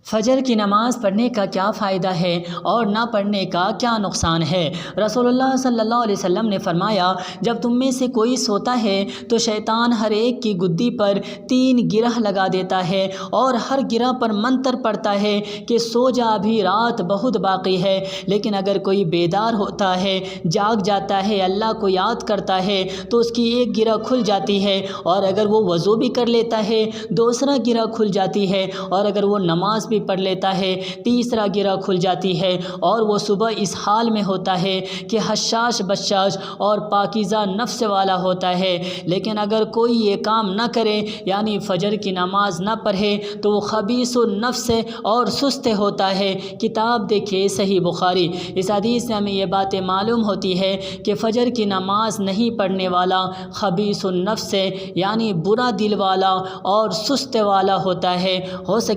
फ़जर की नमाज़ पढ़ने का क्या फ़ायदा है और ना पढ़ने का क्या नुकसान है। रसूलुल्लाह सल्लल्लाहु अलैहि वसल्लम ने फ़रमाया, जब तुम में से कोई सोता है तो शैतान हर एक की गुद्दी पर 3 गिरह लगा देता है और हर गिरह पर मंत्र पढ़ता है कि सो जा, अभी रात बहुत बाकी है। लेकिन अगर कोई बेदार होता है, जाग जाता है, अल्लाह को याद करता है तो उसकी एक गिरह खुल जाती है, और अगर वो वज़ू भी कर लेता है दूसरा गिरह खुल जाती है, और अगर वो नमाज भी पढ़ लेता है तीसरा गिरह खुल जाती है। और वो सुबह इस हाल में होता है कि हशाश बशाश और पाकीज़ा नफ्स वाला होता है। लेकिन अगर कोई ये काम न करे, यानी फ़जर की नमाज न पढ़े, तो वो खबीसुन नफ्स और सुस्त होता है। किताब देखिए सही बुखारी। इस हदीस से हमें ये बातें मालूम होती है कि फ़जर की नमाज नहीं पढ़ने वाला खबीसुन नफ्स यानी बुरा दिल वाला और सुस्त वाला होता है। हो सके